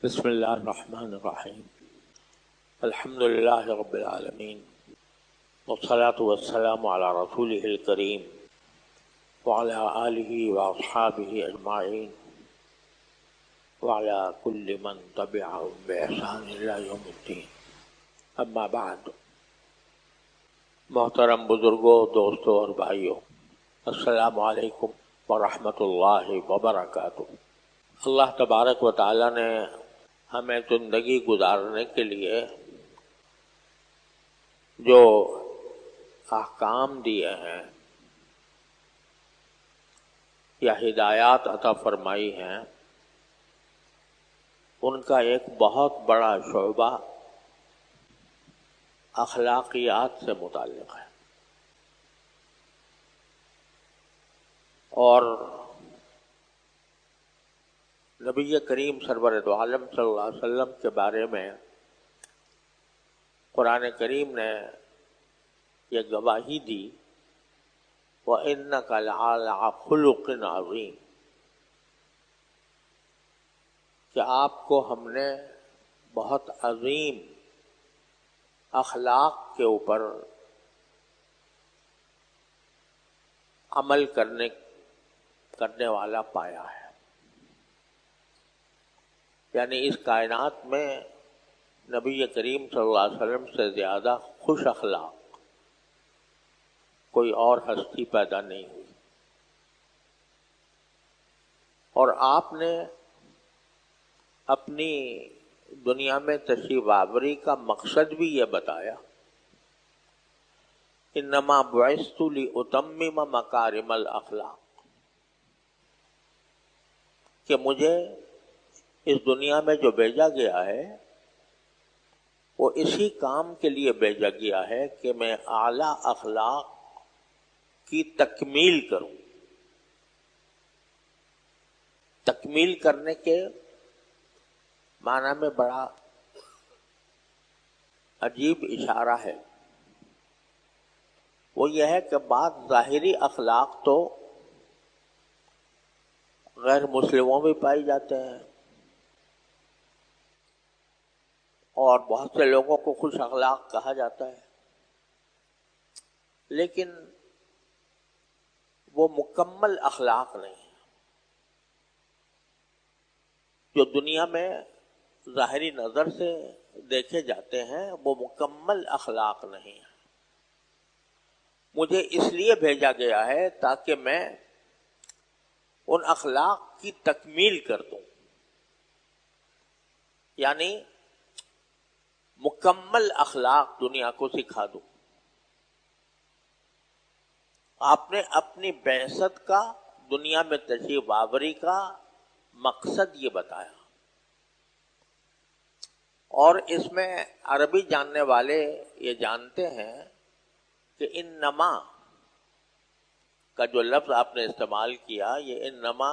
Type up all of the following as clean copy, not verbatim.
بسم اللہ الرحمن الرحیم الحمد للہ رب العالمین والصلاة والسلام علی رسولہ الکریم وعلی آلہ واصحابہ اجمعین وعلی کل من تبعہم بإحسان الی یوم الدین. اما بعد، محترم بزرگوں، دوستوں اور بھائیوں، السلام علیکم ورحمۃ اللہ وبرکاتہ. اللہ تبارک و تعالیٰ نے ہمیں زندگی گزارنے کے لیے جو احکام دیے ہیں یا ہدایات عطا فرمائی ہیں، ان کا ایک بہت بڑا شعبہ اخلاقیات سے متعلق ہے. اور نبی کریم سرور دو عالم صلی اللہ علیہ وسلم کے بارے میں قرآن کریم نے یہ گواہی دی، وَإِنَّكَ لَعَلَىٰ خُلُقٍ عَظِيمٍ، کہ آپ کو ہم نے بہت عظیم اخلاق کے اوپر عمل کرنے والا پایا ہے. یعنی اس کائنات میں نبی کریم صلی اللہ علیہ وسلم سے زیادہ خوش اخلاق کوئی اور ہستی پیدا نہیں ہوئی. اور آپ نے اپنی دنیا میں تشریف آوری کا مقصد بھی یہ بتایا، انما بعثت لأتمم مکارم الاخلاق، کہ مجھے اس دنیا میں جو بھیجا گیا ہے وہ اسی کام کے لیے بھیجا گیا ہے کہ میں اعلیٰ اخلاق کی تکمیل کروں. تکمیل کرنے کے معنی میں بڑا عجیب اشارہ ہے. وہ یہ ہے کہ بعض ظاہری اخلاق تو غیر مسلموں میں پائی جاتے ہیں، اور بہت سے لوگوں کو خوش اخلاق کہا جاتا ہے، لیکن وہ مکمل اخلاق نہیں ہیں. جو دنیا میں ظاہری نظر سے دیکھے جاتے ہیں وہ مکمل اخلاق نہیں ہیں. مجھے اس لیے بھیجا گیا ہے تاکہ میں ان اخلاق کی تکمیل کر دوں، یعنی مکمل اخلاق دنیا کو سکھا دوں. آپ نے اپنی بعثت کا، دنیا میں تشریف آوری کا مقصد یہ بتایا. اور اس میں عربی جاننے والے یہ جانتے ہیں کہ انما کا جو لفظ آپ نے استعمال کیا، یہ انما،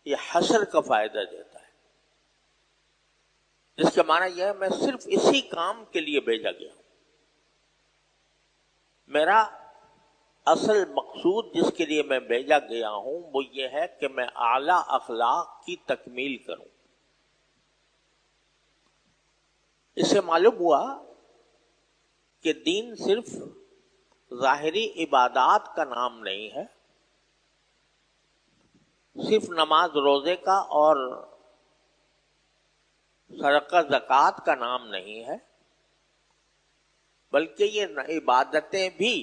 یہ حصر کا فائدہ دیتا ہے، جس کے معنی یہ ہے میں صرف اسی کام کے لیے بھیجا گیا ہوں. میرا اصل مقصود جس کے لیے میں بھیجا گیا ہوں وہ یہ ہے کہ میں اعلیٰ اخلاق کی تکمیل کروں. اس سے معلوم ہوا کہ دین صرف ظاہری عبادات کا نام نہیں ہے، صرف نماز روزے کا اور صدقہ زکوٰۃ کا نام نہیں ہے، بلکہ یہ عبادتیں بھی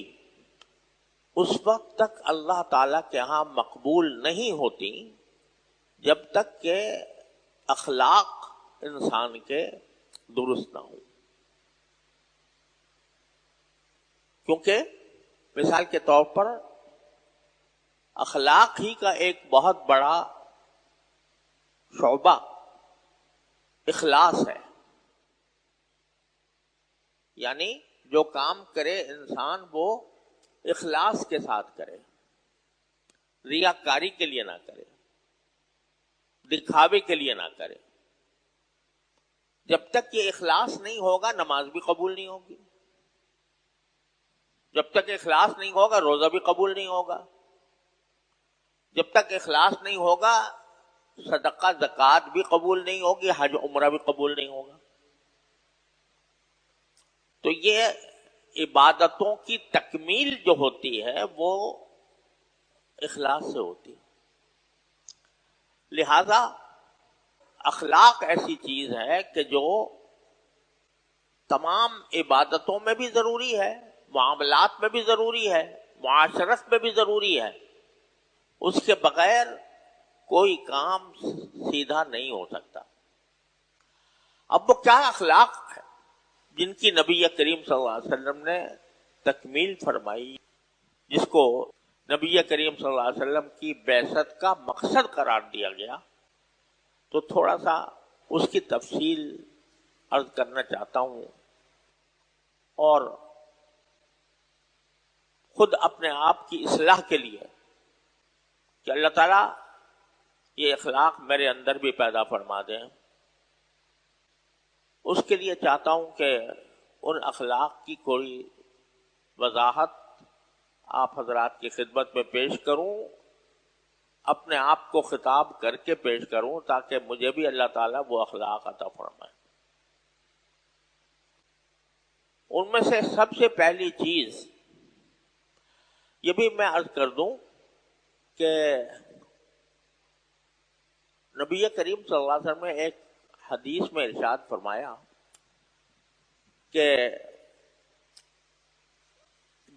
اس وقت تک اللہ تعالیٰ کے ہاں مقبول نہیں ہوتی جب تک کہ اخلاق انسان کے درست نہ ہوں. کیونکہ مثال کے طور پر اخلاق ہی کا ایک بہت بڑا شعبہ اخلاص ہے. یعنی جو کام کرے انسان وہ اخلاص کے ساتھ کرے، ریاکاری کے لیے نہ کرے، دکھاوے کے لیے نہ کرے. جب تک یہ اخلاص نہیں ہوگا نماز بھی قبول نہیں ہوگی، جب تک اخلاص نہیں ہوگا روزہ بھی قبول نہیں ہوگا، جب تک اخلاص نہیں ہوگا صدقہ زکوٰۃ بھی قبول نہیں ہوگی، حج عمرہ بھی قبول نہیں ہوگا. تو یہ عبادتوں کی تکمیل جو ہوتی ہے وہ اخلاص سے ہوتی ہے. لہذا اخلاق ایسی چیز ہے کہ جو تمام عبادتوں میں بھی ضروری ہے، معاملات میں بھی ضروری ہے، معاشرت میں بھی ضروری ہے. اس کے بغیر کوئی کام سیدھا نہیں ہو سکتا. اب وہ کیا اخلاق ہے جن کی نبی کریم صلی اللہ علیہ وسلم نے تکمیل فرمائی، جس کو نبی کریم صلی اللہ علیہ وسلم کی بعثت کا مقصد قرار دیا گیا؟ تو تھوڑا سا اس کی تفصیل عرض کرنا چاہتا ہوں، اور خود اپنے آپ کی اصلاح کے لیے کہ اللہ تعالیٰ یہ اخلاق میرے اندر بھی پیدا فرما دیں، اس کے لیے چاہتا ہوں کہ ان اخلاق کی کوئی وضاحت آپ حضرات کی خدمت میں پیش کروں، اپنے آپ کو خطاب کر کے پیش کروں، تاکہ مجھے بھی اللہ تعالیٰ وہ اخلاق عطا فرمائے. ان میں سے سب سے پہلی چیز یہ بھی میں عرض کر دوں کہ نبی کریم صلی اللہ علیہ وسلم نے ایک حدیث میں ارشاد فرمایا کہ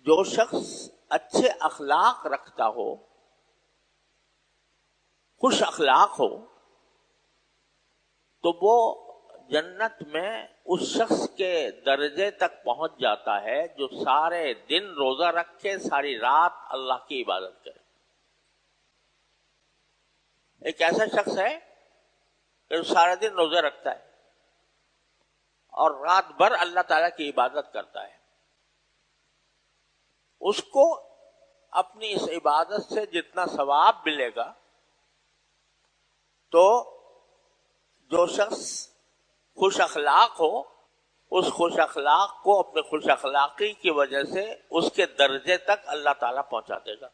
جو شخص اچھے اخلاق رکھتا ہو، خوش اخلاق ہو، تو وہ جنت میں اس شخص کے درجے تک پہنچ جاتا ہے جو سارے دن روزہ رکھے، ساری رات اللہ کی عبادت کرے. ایک ایسا شخص ہے کہ سارا دن روزہ رکھتا ہے اور رات بھر اللہ تعالیٰ کی عبادت کرتا ہے. اس کو اپنی اس عبادت سے جتنا ثواب ملے گا، تو جو شخص خوش اخلاق ہو، اس خوش اخلاق کو اپنے خوش اخلاقی کی وجہ سے اس کے درجے تک اللہ تعالیٰ پہنچا دے گا.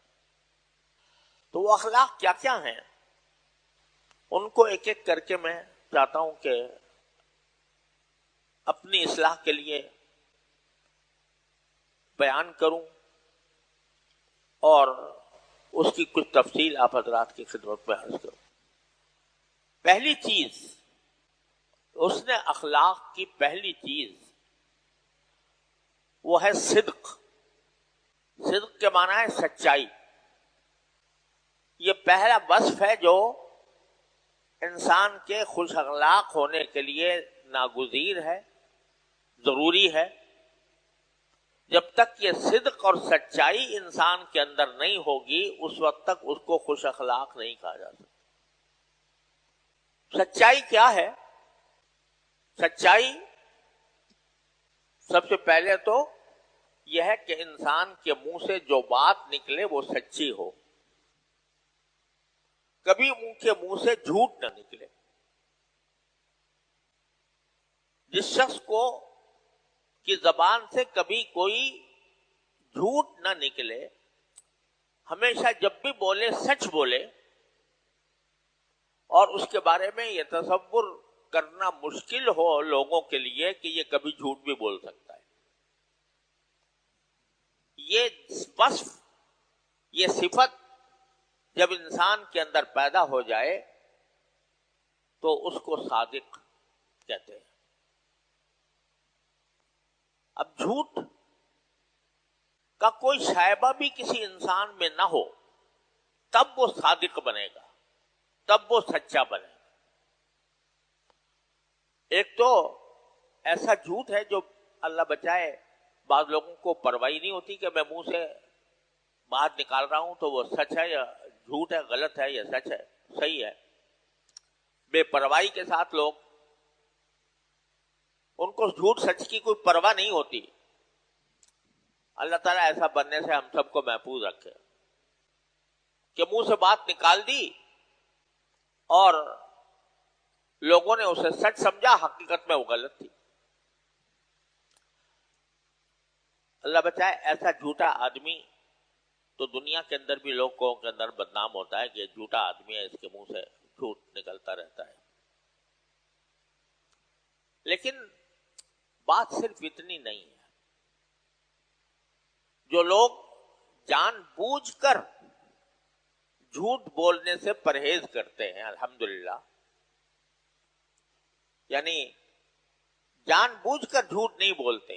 تو وہ اخلاق کیا کیا ہیں، ان کو ایک ایک کر کے میں چاہتا ہوں کہ اپنی اصلاح کے لیے بیان کروں اور اس کی کچھ تفصیل آپ حضرات کی خدمت میں عرض کروں. پہلی چیز، اس نے اخلاق کی پہلی چیز وہ ہے صدق. صدق کے معنی ہے سچائی. یہ پہلا وصف ہے جو انسان کے خوش اخلاق ہونے کے لیے ناگزیر ہے، ضروری ہے. جب تک یہ صدق اور سچائی انسان کے اندر نہیں ہوگی، اس وقت تک اس کو خوش اخلاق نہیں کہا جا سکتا. سچائی کیا ہے؟ سچائی سب سے پہلے تو یہ ہے کہ انسان کے منہ سے جو بات نکلے وہ سچی ہو. کبھی ان کے منہ سے جھوٹ نہ نکلے. جس شخص کو کی زبان سے کبھی کوئی جھوٹ نہ نکلے، ہمیشہ جب بھی بولے سچ بولے، اور اس کے بارے میں یہ تصور کرنا مشکل ہو لوگوں کے لیے کہ یہ کبھی جھوٹ بھی بول سکتا ہے. یہ وصف، یہ صفت جب انسان کے اندر پیدا ہو جائے تو اس کو صادق کہتے ہیں. اب جھوٹ کا کوئی شائبہ بھی کسی انسان میں نہ ہو، تب وہ صادق بنے گا، تب وہ سچا بنے گا. ایک تو ایسا جھوٹ ہے جو اللہ بچائے بعض لوگوں کو پرواہ نہیں ہوتی کہ میں منہ سے بات نکال رہا ہوں تو وہ سچ ہے یا جھوٹ ہے، غلط ہے یا سچ ہے، صحیح ہے. بے پرواہی کے ساتھ لوگ، ان کو جھوٹ سچ کی کوئی پرواہ نہیں ہوتی. اللہ تعالیٰ ایسا بننے سے ہم سب کو محفوظ رکھے کہ منہ سے بات نکال دی اور لوگوں نے اسے سچ سمجھا، حقیقت میں وہ غلط تھی. اللہ بچائے ایسا جھوٹا آدمی تو دنیا کے اندر بھی لوگوں کے اندر بدنام ہوتا ہے کہ جھوٹا آدمی ہے، اس کے منہ سے جھوٹ نکلتا رہتا ہے. لیکن بات صرف اتنی نہیں ہے. جو لوگ جان بوجھ کر جھوٹ بولنے سے پرہیز کرتے ہیں الحمدللہ، یعنی جان بوجھ کر جھوٹ نہیں بولتے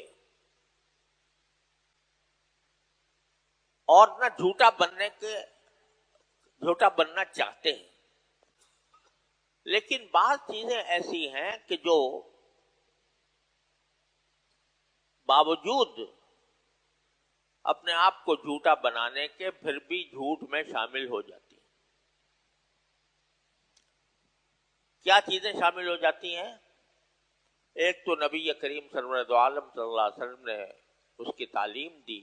اور نہ جھوٹا بننا چاہتے ہیں، لیکن بعض چیزیں ایسی ہیں کہ جو باوجود اپنے آپ کو جھوٹا بنانے کے پھر بھی جھوٹ میں شامل ہو جاتی ہیں. کیا چیزیں شامل ہو جاتی ہیں؟ ایک تو نبی کریم سرورت عالم صلی اللہ علیہ وسلم نے اس کی تعلیم دی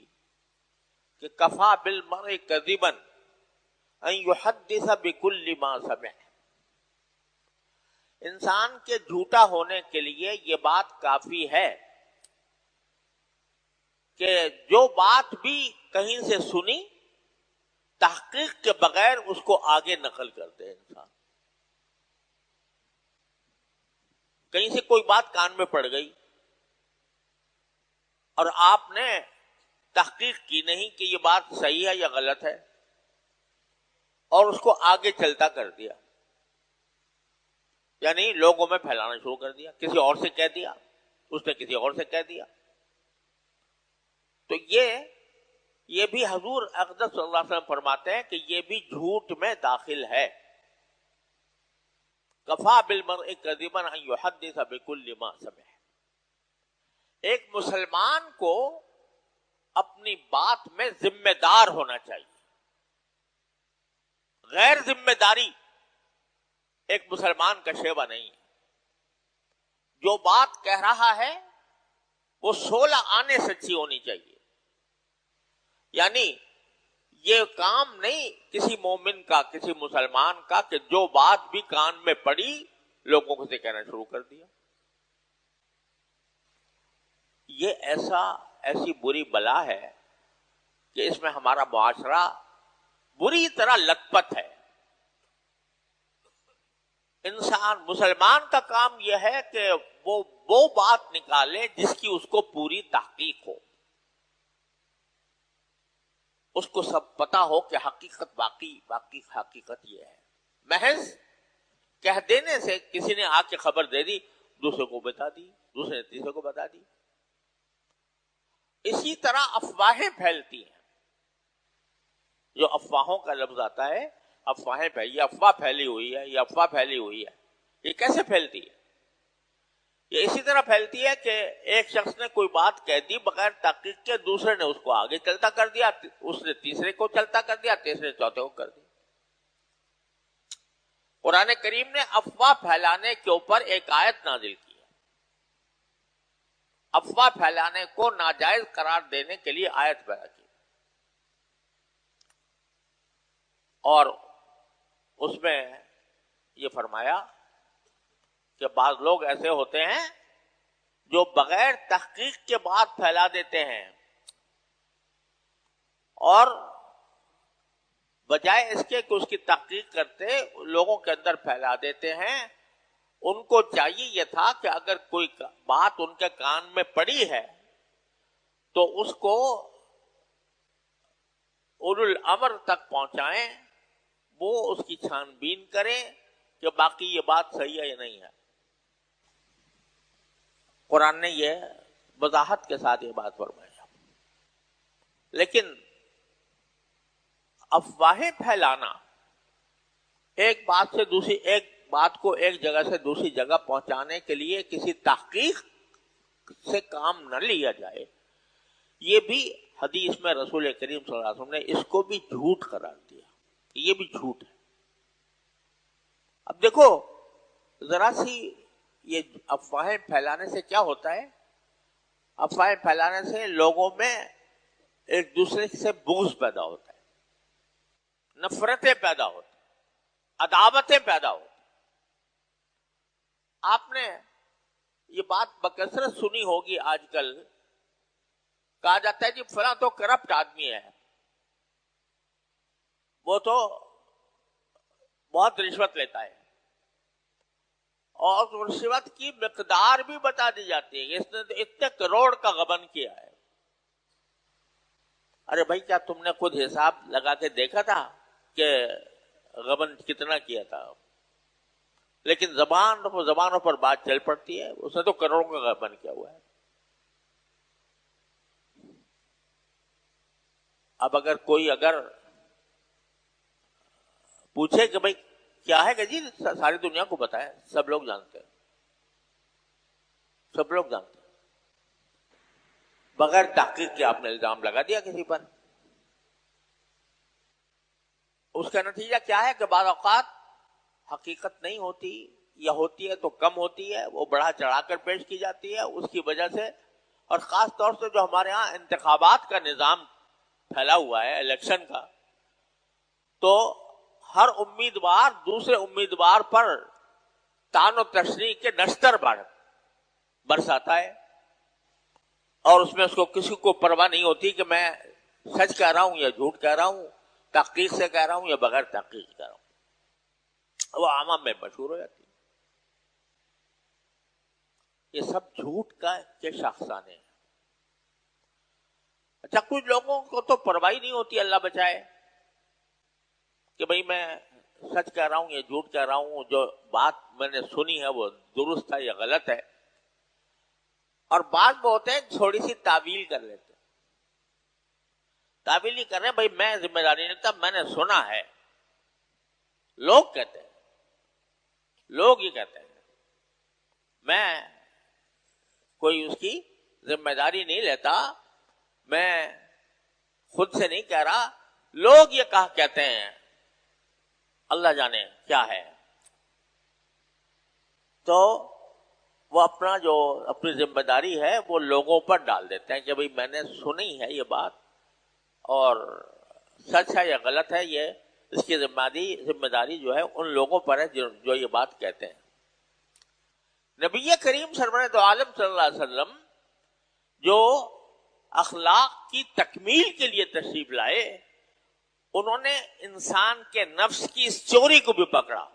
کہ کفا بالمرء کذبا ان یحدث بکل ما سمع. انسان کے جھوٹا ہونے کے لیے یہ بات کافی ہے کہ جو بات بھی کہیں سے سنی تحقیق کے بغیر اس کو آگے نقل کرتے ہیں. انسان کہیں سے کوئی بات کان میں پڑ گئی اور آپ نے تحقیق کی نہیں کہ یہ بات صحیح ہے یا غلط ہے، اور اس کو آگے چلتا کر دیا، یعنی لوگوں میں پھیلانا شروع کر دیا، کسی اور سے کہہ دیا، اس نے کسی اور سے کہہ دیا. تو یہ بھی حضور اقدس صلی اللہ علیہ وسلم فرماتے ہیں کہ یہ بھی جھوٹ میں داخل ہے. کفا بالمرء کذبا ان یحدث بکل ما سمع. ایک مسلمان کو اپنی بات میں ذمہ دار ہونا چاہیے. غیر ذمہ داری ایک مسلمان کا شیوا نہیں ہے. جو بات کہہ رہا ہے وہ 16 آنے سچی ہونی چاہیے. یعنی یہ کام نہیں کسی مومن کا، کسی مسلمان کا کہ جو بات بھی کان میں پڑی لوگوں کو سے کہنا شروع کر دیا. یہ ایسی بری بلا ہے کہ اس میں ہمارا معاشرہ بری طرح لت پت ہے. مسلمان کا کام یہ ہے کہ وہ بات نکالے جس کی اس کو پوری تحقیق ہو، اس کو سب پتا ہو کہ حقیقت واقعی حقیقت یہ ہے. محض کہہ دینے سے کسی نے آ کے خبر دے دی، دوسرے کو بتا دی، دوسرے نے تیسرے کو بتا دی. اسی طرح افواہیں پھیلتی ہیں. جو افواہوں کا لفظ آتا ہے، افواہیں یہ افواہ پھیلی ہوئی ہے، یہ افواہ پھیلی ہوئی ہے. یہ کیسے پھیلتی ہے؟ یہ اسی طرح پھیلتی ہے کہ ایک شخص نے کوئی بات کہہ دی بغیر تحقیق کے، دوسرے نے اس کو آگے چلتا کر دیا، اس نے تیسرے کو چلتا کر دیا، تیسرے چوتھے کو کر دیا. قرآن کریم نے افواہ پھیلانے کے اوپر ایک آیت نازل کی ہے. افواہ پھیلانے کو ناجائز قرار دینے کے لیے آیت پیدا کی، اور اس میں یہ فرمایا کہ بعض لوگ ایسے ہوتے ہیں جو بغیر تحقیق کے بات پھیلا دیتے ہیں، اور بجائے اس کے کہ اس کی تحقیق کرتے لوگوں کے اندر پھیلا دیتے ہیں. ان کو چاہیے یہ تھا کہ اگر کوئی بات ان کے کان میں پڑی ہے تو اس کو اولو الامر تک پہنچائیں، وہ اس کی چھان بین کریں کہ باقی یہ بات صحیح ہے یا نہیں ہے. قرآن نے یہ وضاحت کے ساتھ یہ بات فرمایا. لیکن افواہیں پھیلانا، ایک بات کو ایک جگہ سے دوسری جگہ پہنچانے کے لیے کسی تحقیق سے کام نہ لیا جائے، یہ بھی حدیث میں رسول کریم صلی اللہ علیہ وسلم نے اس کو بھی جھوٹ قرار دیا. یہ بھی جھوٹ ہے. اب دیکھو ذرا سی یہ افواہیں پھیلانے سے کیا ہوتا ہے؟ افواہیں پھیلانے سے لوگوں میں ایک دوسرے سے بغض پیدا ہوتا ہے، نفرتیں پیدا ہوتی ہیں، عداوتیں پیدا ہوتی ہیں. آپ نے یہ بات بکثرت سنی ہوگی. آج کل کہا جاتا ہے جی فلاں تو کرپٹ آدمی ہے، وہ تو بہت رشوت لیتا ہے. اور رشوت کی مقدار بھی بتا دی جاتی ہے. اس نے تو اتنے کروڑ کا غبن کیا ہے. ارے بھائی کیا تم نے خود حساب لگا کے دیکھا تھا کہ غبن کتنا کیا تھا؟ لیکن زبانوں پر بات چل پڑتی ہے. اس نے تو کروڑوں کا غبن کیا ہوا ہے. اب اگر کوئی پوچھے کہ بھائی کیا ہے کہ جی ساری دنیا کو بتائے، سب لوگ جانتے ہیں، سب لوگ جانتے ہیں. بغیر تحقیق کے آپ نے الزام لگا دیا کسی پر. اس کا نتیجہ کیا ہے کہ بعض اوقات حقیقت نہیں ہوتی، یا ہوتی ہے تو کم ہوتی ہے، وہ بڑھا چڑھا کر پیش کی جاتی ہے. اس کی وجہ سے، اور خاص طور سے جو ہمارے ہاں انتخابات کا نظام پھیلا ہوا ہے، الیکشن کا، تو ہر امیدوار دوسرے امیدوار پر طعن و تشنیع کے نشتر برساتا ہے. اور اس میں اس کو کسی کو پرواہ نہیں ہوتی کہ میں سچ کہہ رہا ہوں یا جھوٹ کہہ رہا ہوں، تحقیق سے کہہ رہا ہوں یا بغیر تحقیق کہہ رہا ہوں. وہ عوام میں مشہور ہو جاتی ہے. یہ سب جھوٹ کے شاخسانے ہیں. اچھا، کچھ لوگوں کو تو پرواہ نہیں ہوتی، اللہ بچائے، کہ بھئی میں سچ کہہ رہا ہوں یا جھوٹ کہہ رہا ہوں، جو بات میں نے سنی ہے وہ درست ہے یا غلط ہے. اور بعض وہ ہوتے ہیں تھوڑی سی تعویل کر لیتے ہیں. تعویل نہیں کر رہے بھائی میں ذمہ داری نہیں لیتا، میں نے سنا ہے. لوگ کہتے ہیں، لوگ یہ کہتے ہیں، میں کوئی اس کی ذمہ داری نہیں لیتا، میں خود سے نہیں کہہ رہا، لوگ یہ کہتے ہیں، اللہ جانے کیا ہے. تو وہ اپنی ذمہ داری ہے وہ لوگوں پر ڈال دیتے ہیں کہ بھئی میں نے سنی ہے یہ بات، اور سچ ہے یا غلط ہے، یہ اس کی ذمہ داری جو ہے ان لوگوں پر ہے جو یہ بات کہتے ہیں. نبی کریم سرور دو عالم صلی اللہ علیہ وسلم جو اخلاق کی تکمیل کے لیے تشریف لائے، انہوں نے انسان کے نفس کی اس چوری کو بھی پکڑا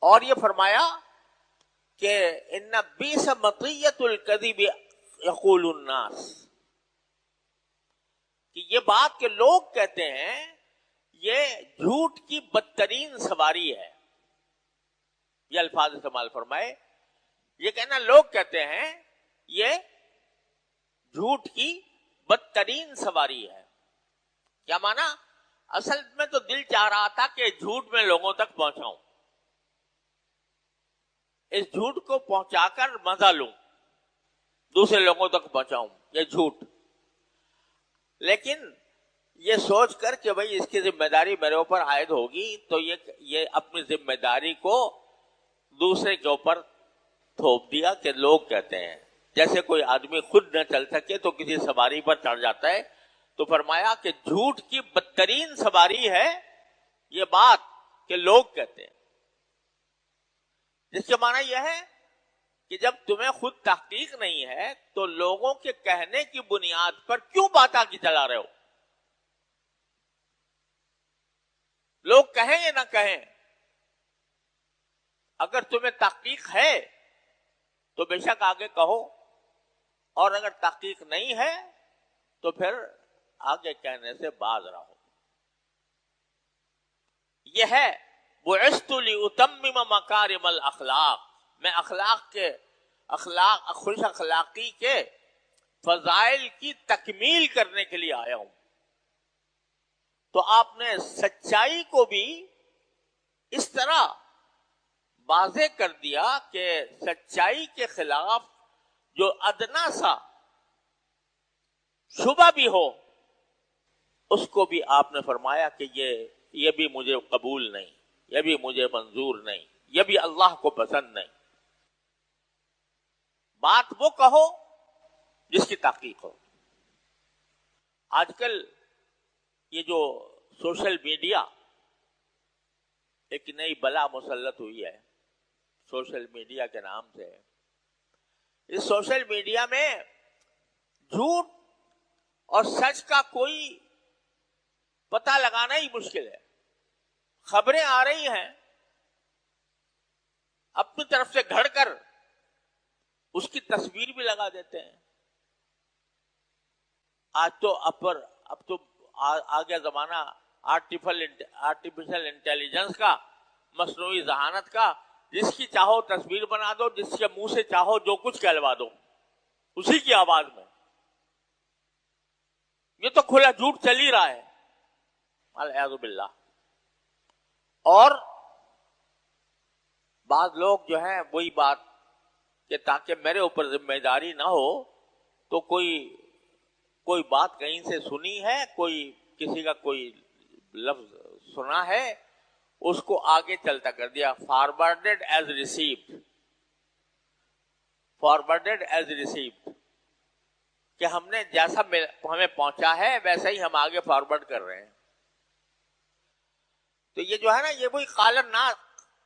اور یہ فرمایا کہ ان بیس مطیت الکذب یقول الناس، کہ یہ بات کہ لوگ کہتے ہیں یہ جھوٹ کی بدترین سواری ہے. یہ الفاظ استعمال فرمائے، یہ کہنا لوگ کہتے ہیں یہ جھوٹ کی بدترین سواری ہے. کیا مانا؟ اصل میں تو دل چاہ رہا تھا کہ جھوٹ میں لوگوں تک پہنچاؤں، اس جھوٹ کو پہنچا کر مزہ لوں، دوسرے لوگوں تک پہنچاؤں یہ جھوٹ. لیکن یہ سوچ کر کہ بھئی اس کی ذمہ داری میرے اوپر عائد ہوگی، تو یہ اپنی ذمہ داری کو دوسرے کے اوپر تھوپ دیا کہ لوگ کہتے ہیں. جیسے کوئی آدمی خود نہ چل سکے تو کسی سواری پر چڑھ جاتا ہے، تو فرمایا کہ جھوٹ کی بدترین سواری ہے یہ بات کہ لوگ کہتے ہیں. جس کے معنی یہ ہے کہ جب تمہیں خود تحقیق نہیں ہے تو لوگوں کے کہنے کی بنیاد پر کیوں بات آگے چلا رہے ہو؟ لوگ کہیں یا نہ کہیں، اگر تمہیں تحقیق ہے تو بے شک آگے کہو، اور اگر تحقیق نہیں ہے تو پھر آگے کہنے سے باز رہو. یہ ہے بعثت لأتمم مکارم الاخلاق، میں خوش اخلاقی کے فضائل کی تکمیل کرنے کے لیے آیا ہوں. تو آپ نے سچائی کو بھی اس طرح واضح کر دیا کہ سچائی کے خلاف جو ادنا سا شبہ بھی ہو اس کو بھی آپ نے فرمایا کہ یہ بھی مجھے قبول نہیں، یہ بھی مجھے منظور نہیں، یہ بھی اللہ کو پسند نہیں. بات وہ کہو جس کی تحقیق ہو. آج کل یہ جو سوشل میڈیا ایک نئی بلا مسلط ہوئی ہے سوشل میڈیا کے نام سے، اس سوشل میڈیا میں جھوٹ اور سچ کا کوئی پتہ لگانا ہی مشکل ہے. خبریں آ رہی ہیں اپنی طرف سے گھڑ کر اس کی تصویر بھی لگا دیتے ہیں. اب تو آ گیا زمانہ آرٹیفیشل انٹیلیجنس کا، مصنوعی ذہانت کا. جس کی چاہو تصویر بنا دو، جس کے منہ سے چاہو جو کچھ کہلوا دو اسی کی آواز میں. یہ تو کھلا جھوٹ چل ہی رہا ہے، اعوذ باللہ. اور بعض لوگ جو ہیں وہی بات کہ تاکہ میرے اوپر ذمہ داری نہ ہو تو کوئی بات کہیں سے سنی ہے، کسی کا کوئی لفظ سنا ہے، اس کو آگے چلتا کر دیا. Forwarded as received, forwarded as received, کہ ہم نے جیسا ہمیں پہنچا ہے ویسا ہی ہم آگے فارورڈ کر رہے ہیں. تو یہ جو ہے نا، یہ وہی قال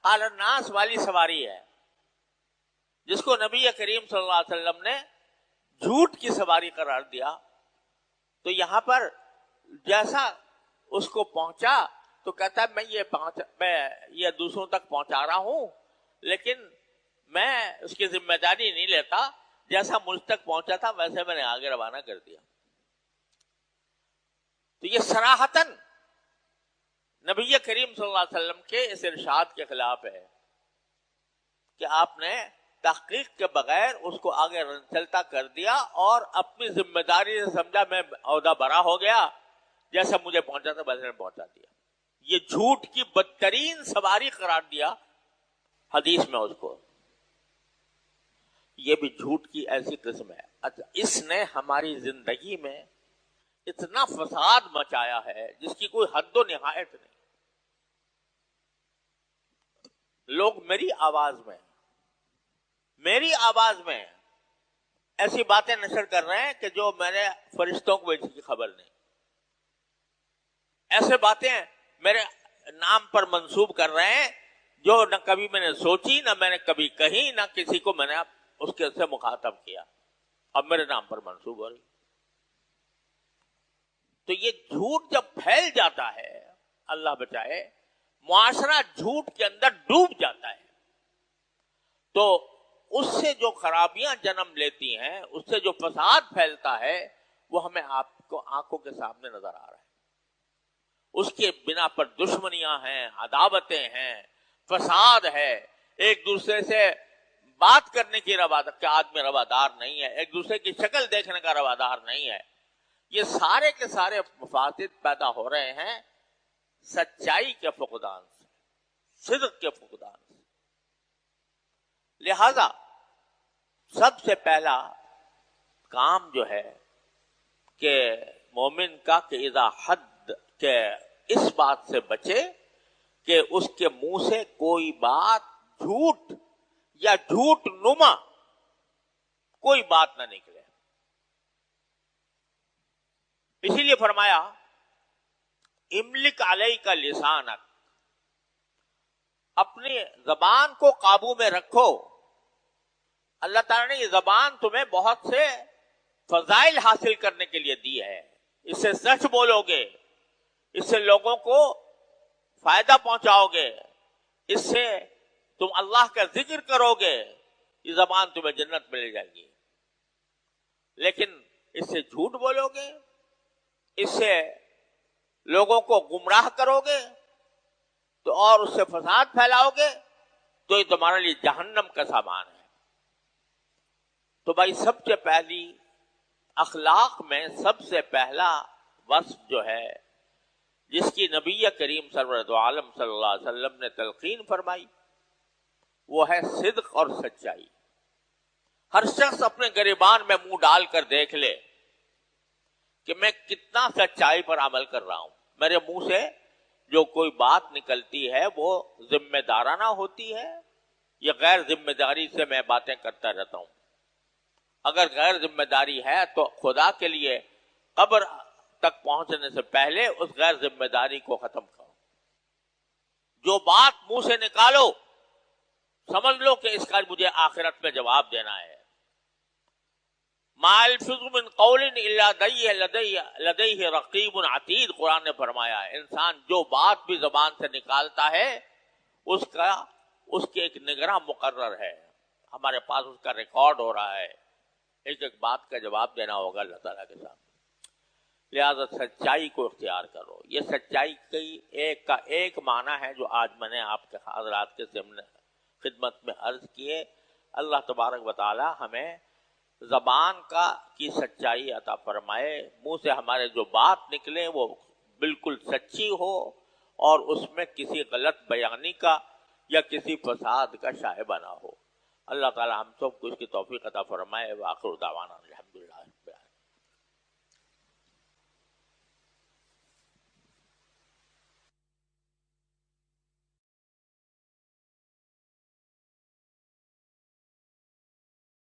الناس والی سواری ہے جس کو نبی کریم صلی اللہ علیہ وسلم نے جھوٹ کی سواری قرار دیا. تو یہاں پر جیسا اس کو پہنچا تو کہتا ہے میں یہ دوسروں تک پہنچا رہا ہوں، لیکن میں اس کی ذمہ داری نہیں لیتا. جیسا مجھ تک پہنچا تھا ویسے میں نے آگے روانہ کر دیا. تو یہ صراحتاً نبی کریم صلی اللہ علیہ وسلم کے اس ارشاد کے خلاف ہے کہ آپ نے تحقیق کے بغیر اس کو آگے چلتا کر دیا اور اپنی ذمہ داری سے سمجھا میں عہدہ برا ہو گیا، جیسا مجھے پہنچا تھا ویسے میں پہنچا دیا. یہ جھوٹ کی بدترین سواری قرار دیا حدیث میں اس کو. یہ بھی جھوٹ کی ایسی قسم ہے. اچھا، اس نے ہماری زندگی میں اتنا فساد مچایا ہے جس کی کوئی حد و نہایت نہیں. لوگ میری آواز میں ایسی باتیں نشر کر رہے ہیں کہ جو میں نے فرشتوں کو بھیجی کی خبر نہیں. ایسے باتیں میرے نام پر منسوب کر رہے ہیں جو نہ کبھی میں نے سوچی، نہ میں نے کبھی کہی، نہ کسی کو میں نے اس کے سے مخاطب کیا، اب میرے نام پر منسوب ہو رہی. تو یہ جھوٹ جب پھیل جاتا ہے، اللہ بچائے، معاشرہ جھوٹ کے اندر ڈوب جاتا ہے، تو اس سے جو خرابیاں جنم لیتی ہیں، اس سے جو فساد پھیلتا ہے، وہ ہمیں آپ کو آنکھوں کے سامنے نظر آ رہا ہے. اس کے بنا پر دشمنیاں ہیں، عداوتیں ہیں، فساد ہے، ایک دوسرے سے بات کرنے کی روادار، کہ آدمی روادار نہیں ہے، ایک دوسرے کی شکل دیکھنے کا روادار نہیں ہے. یہ سارے کے سارے مفاسد پیدا ہو رہے ہیں سچائی کے فقدان سے، صدق کے فقدان سے. لہذا سب سے پہلا کام جو ہے کہ مومن کا کہ اذا حد، کہ اس بات سے بچے کہ اس کے منہ سے کوئی بات جھوٹ یا جھوٹ نما کوئی بات نہ نکلے. اسی لیے فرمایا املک علیک لسانک، اپنی زبان کو قابو میں رکھو. اللہ تعالیٰ نے یہ زبان تمہیں بہت سے فضائل حاصل کرنے کے لیے دی ہے. اس سے سچ بولو گے، اس سے لوگوں کو فائدہ پہنچاؤ گے، اس سے تم اللہ کا ذکر کرو گے، یہ زبان تمہیں جنت میں لے جائے گی. لیکن اس سے جھوٹ بولو گے، اس سے لوگوں کو گمراہ کرو گے تو اور اس سے فساد پھیلاؤ گے تو یہ تمہارے لیے جہنم کا سامان ہے. تو بھائی سب سے پہلی اخلاق میں سب سے پہلا وصف جو ہے جس کی نبی کریم سرورت عالم صلی اللہ علیہ وسلم نے تلقین فرمائی وہ ہے صدق اور سچائی. ہر شخص اپنے گریبان میں منہ ڈال کر دیکھ لے کہ میں کتنا سچائی پر عمل کر رہا ہوں. میرے منہ سے جو کوئی بات نکلتی ہے وہ ذمہ دارانہ ہوتی ہے یا غیر ذمہ داری سے میں باتیں کرتا رہتا ہوں. اگر غیر ذمہ داری ہے تو خدا کے لیے قبر تک پہنچنے سے پہلے اس غیر ذمہ داری کو ختم کرو. جو بات منہ سے نکالو سمجھ لو کہ اس کا مجھے آخرت میں جواب دینا ہے. ما یلفظ من قول الا لدیہ رقیب عتید، قرآن نے فرمایا ہے انسان جو بات بھی زبان سے نکالتا ہے اس کے ایک نگراں مقرر ہے، ہمارے پاس اس کا ریکارڈ ہو رہا ہے، ایک ایک بات کا جواب دینا ہوگا اللہ تعالیٰ کے سامنے. لہذا سچائی کو اختیار کرو. یہ سچائی کی ایک کا ایک معنی ہے جو آج میں نے آپ کے حضرات کے ضمن خدمت میں عرض کیے. اللہ تبارک و تعالی ہمیں زبان کی سچائی عطا فرمائے، منہ سے ہمارے جو بات نکلے وہ بالکل سچی ہو اور اس میں کسی غلط بیانی کا یا کسی فساد کا شائبہ نہ ہو. اللہ تعالی ہم سب کو اس کی توفیق عطا فرمائے. وآخر دعوانا